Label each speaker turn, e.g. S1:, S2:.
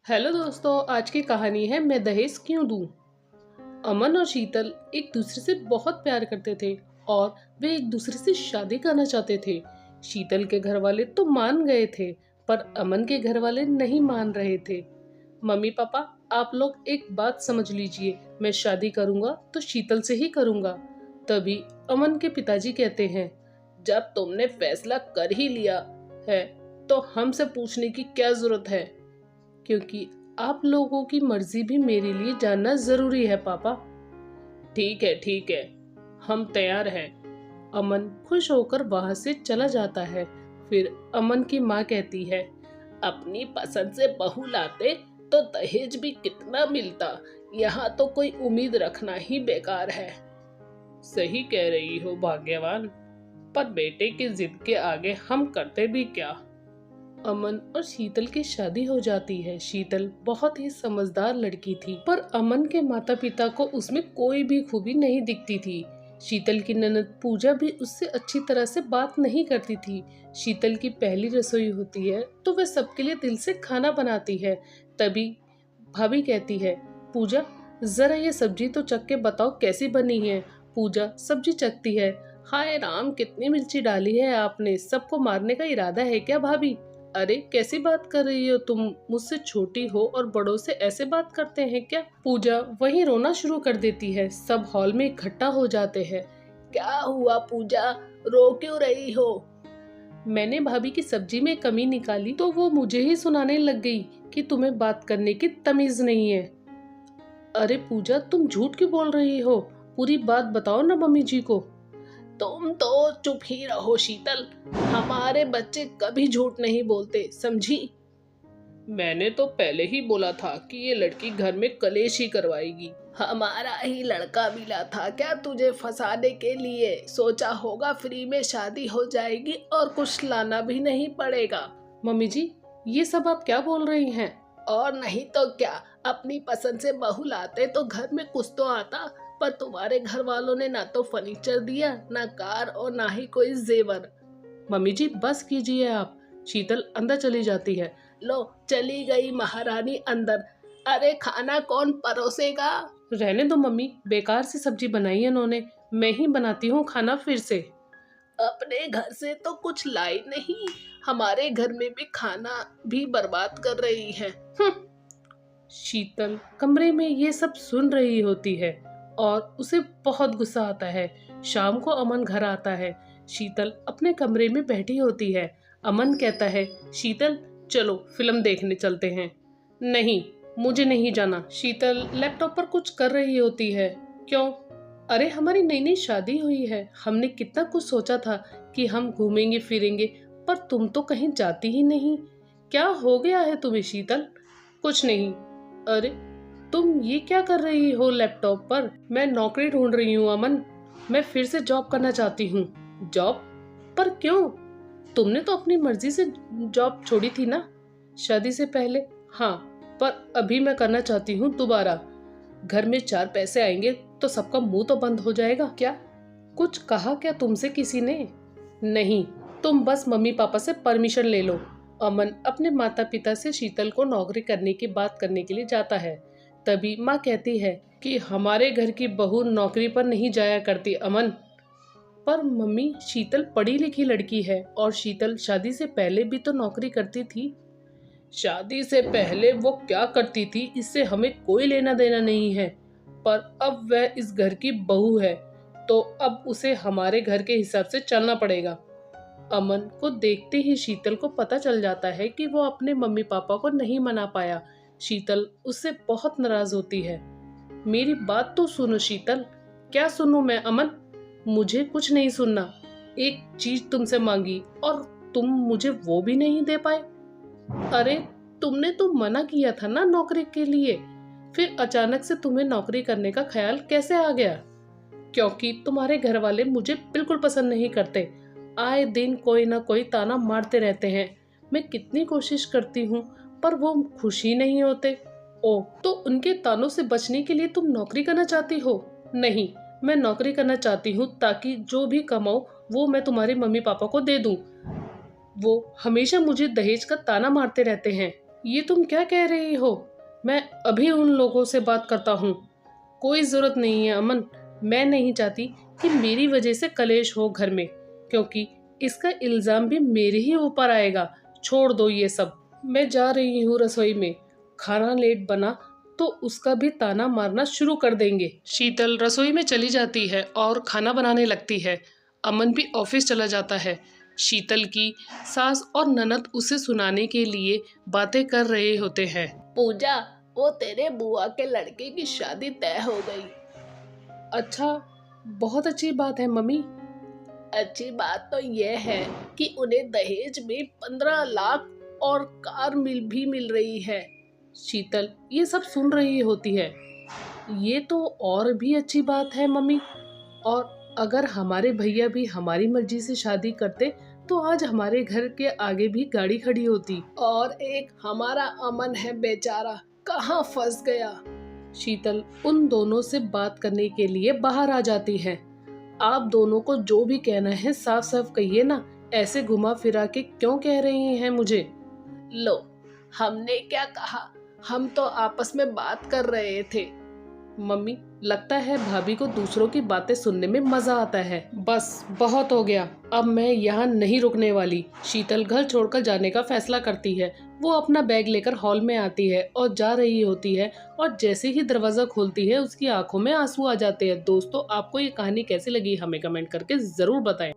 S1: Hello दोस्तों, आज की कहानी है मैं दहेज क्यों दूं। अमन और शीतल एक दूसरे से बहुत प्यार करते थे और वे एक दूसरे से शादी करना चाहते थे। शीतल के घर वाले तो मान गए थे, पर अमन के घर वाले नहीं मान रहे थे। मम्मी पापा, आप लोग एक बात समझ लीजिए, मैं शादी करूंगा तो शीतल से ही करूंगा। तभी अमन के पिताजी कहते हैं, जब तुमने फैसला कर ही लिया है तो हमसे पूछने की क्या जरूरत है, क्योंकि आप लोगों की मर्जी भी मेरे लिए जानना जरूरी है पापा। ठीक है, हम तैयार हैं। अमन खुश होकर वहां से चला जाता है। फिर अमन की माँ कहती है, अपनी पसंद से बहू लाते तो दहेज भी कितना मिलता, यहाँ तो कोई उम्मीद रखना ही बेकार है। सही कह रही हो भाग्यवान, पर बेटे की जिद के आगे हम करते भी क्या। अमन और शीतल की शादी हो जाती है। शीतल बहुत ही समझदार लड़की थी, पर अमन के माता पिता को उसमें कोई भी खूबी नहीं दिखती थी। शीतल की ननद पूजा भी उससे अच्छी तरह से बात नहीं करती थी। शीतल की पहली रसोई होती है तो वह सबके लिए दिल से खाना बनाती है। तभी भाभी कहती है, पूजा जरा ये सब्जी तो चख के बताओ कैसी बनी है। पूजा सब्जी चखती है। हाय राम, कितनी मिर्ची डाली है आपने, सबको मारने का इरादा है क्या भाभी। अरे कैसी बात कर रही हो तुम, मुझसे छोटी हो और बड़ों से ऐसे बात करते हैं क्या। पूजा वहीं रोना शुरू कर देती है। सब हॉल में इकट्ठा हो जाते हैं। क्या हुआ पूजा, रो क्यों रही हो। मैंने भाभी की सब्जी में कमी निकाली तो वो मुझे ही सुनाने लग गई कि तुम्हें बात करने की तमीज नहीं है। अरे पूजा, तुम झूठ क्यों बोल रही हो, पूरी बात बताओ ना मम्मी जी को। तुम तो चुप ही रहो शीतल, हमारे बच्चे कभी झूठ नहीं बोलते, समझी। मैंने तो पहले ही बोला था कि ये लड़की घर में कलेश ही करवाएगी। हमारा ही लड़का मिला था क्या तुझे फंसाने के लिए, सोचा होगा फ्री में शादी हो जाएगी और कुछ लाना भी नहीं पड़ेगा। मम्मी जी, ये सब आप क्या बोल रही हैं। और नहीं तो क्या, अपनी पसंद से बहू लाते तो घर में कुछ तो आता, पर तुम्हारे घर वालों ने ना तो फर्नीचर दिया, ना कार और ना ही कोई जेवर। मम्मी जी बस कीजिए आप। शीतल अंदर चली जाती है। लो चली गई महारानी अंदर। अरे खाना कौन परोसेगा। रहने दो मम्मी, बेकार सी सब्जी बनाई है इन्होंने, मैं ही बनाती हूँ खाना फिर से। अपने घर से तो कुछ लाई नहीं, हमारे घर में भी खाना भी बर्बाद कर रही है। शीतल कमरे में ये सब सुन रही होती है और उसे बहुत गुस्सा आता है। शाम को अमन घर आता है। शीतल अपने कमरे में बैठी होती है। अमन कहता है, शीतल चलो फिल्म देखने चलते हैं। नहीं, मुझे नहीं जाना। शीतल लैपटॉप पर कुछ कर रही होती है। क्यों। अरे हमारी नई नई शादी हुई है, हमने कितना कुछ सोचा था कि हम घूमेंगे फिरेंगे, पर तुम तो कहीं जाती ही नहीं। क्या हो गया है तुम्हें शीतल। कुछ नहीं। अरे तुम ये क्या कर रही हो लैपटॉप पर। मैं नौकरी ढूंढ रही हूँ अमन, मैं फिर से जॉब करना चाहती हूँ। जॉब पर क्यों, तुमने तो अपनी मर्जी से जॉब छोड़ी थी ना शादी से पहले। हाँ, पर अभी मैं करना चाहती हूँ दोबारा। घर में 4 पैसे आएंगे तो सबका मुंह तो बंद हो जाएगा। क्या कुछ कहा क्या तुमसे किसी ने। नहीं, तुम बस मम्मी पापा से परमिशन ले लो। अमन अपने माता पिता से शीतल को नौकरी करने की बात करने के लिए जाता है। तभी माँ कहती है कि हमारे घर की बहू नौकरी पर नहीं जाया करती अमन। पर मम्मी, शीतल पढ़ी लिखी लड़की है और शीतल शादी से पहले भी तो नौकरी करती थी। शादी से पहले वो क्या करती थी इससे हमें कोई लेना देना नहीं है, पर अब वह इस घर की बहू है तो अब उसे हमारे घर के हिसाब से चलना पड़ेगा। अमन को देखते ही शीतल को पता चल जाता है कि वो अपने मम्मी पापा को नहीं मना पाया। शीतल उससे बहुत नाराज होती है। मेरी बात तो सुनो शीतल। क्या सुनूं मैं अमन, मुझे कुछ नहीं सुनना। एक चीज तुमसे मांगी और तुम मुझे वो भी नहीं दे पाए। अरे तुमने तो मना किया था ना नौकरी के लिए, फिर अचानक से तुम्हें नौकरी करने का ख्याल कैसे आ गया। क्योंकि तुम्हारे घर वाले मुझे बिल्कुल पसंद नहीं करते, आए दिन कोई ना कोई ताना मारते रहते हैं। मैं कितनी कोशिश करती हूँ पर वो खुश ही नहीं होते। ओ, तो उनके तानों से बचने के लिए तुम नौकरी करना चाहती हो। नहीं, मैं नौकरी करना चाहती हूँ ताकि जो भी कमाऊँ वो मैं तुम्हारे मम्मी पापा को दे दूँ। वो हमेशा मुझे दहेज का ताना मारते रहते हैं। ये तुम क्या कह रही हो? मैं अभी उन लोगों से बात करता हूँ। कोई ज़रूरत नहीं है अमन। मैं नहीं चाहती कि मेरी वजह से कलेश हो घर में, क्योंकि इसका इल्ज़ाम भी मेरे ही ऊपर आएगा। छोड़ दो ये सब। मैं जा रही हूँ रसोई में। खाना लेट बना तो उसका भी ताना मारना शुरू कर देंगे। शीतल रसोई में चली जाती है और खाना बनाने लगती है। अमन भी ऑफिस चला जाता है। शीतल की सास और ननद उसे सुनाने के लिए बातें कर रहे होते हैं।
S2: पूजा, वो तेरे बुआ के लड़के की शादी तय हो गई।
S1: अच्छा, बहुत अच्छी बात है मम्मी।
S2: अच्छी बात तो यह है कि उन्हें दहेज में 15 लाख और कार मिल रही है।
S1: शीतल ये सब सुन रही होती है। ये तो और भी अच्छी बात है मम्मी। और अगर हमारे भैया भी हमारी मर्जी से शादी करते तो आज हमारे घर के आगे भी गाड़ी खड़ी होती।
S2: और एक हमारा अमन है बेचारा, कहाँ फंस गया।
S1: शीतल उन दोनों से बात करने के लिए बाहर आ जाती है। आप दोनों को जो भी कहना है साफ साफ कहिए ना, ऐसे घुमा फिरा के क्यों कह रही हैं मुझे?
S2: लो, हमने क्या कहा, हम तो आपस में बात कर रहे थे।
S1: मम्मी, लगता है भाभी को दूसरों की बातें सुनने में मजा आता है। बस बहुत हो गया, अब मैं यहाँ नहीं रुकने वाली। शीतल घर छोड़कर जाने का फैसला करती है। वो अपना बैग लेकर हॉल में आती है और जा रही होती है, और जैसे ही दरवाजा खोलती है उसकी आंखों में आंसू आ जाते हैं। दोस्तों, आपको ये कहानी कैसी लगी हमें कमेंट करके जरूर बताएं।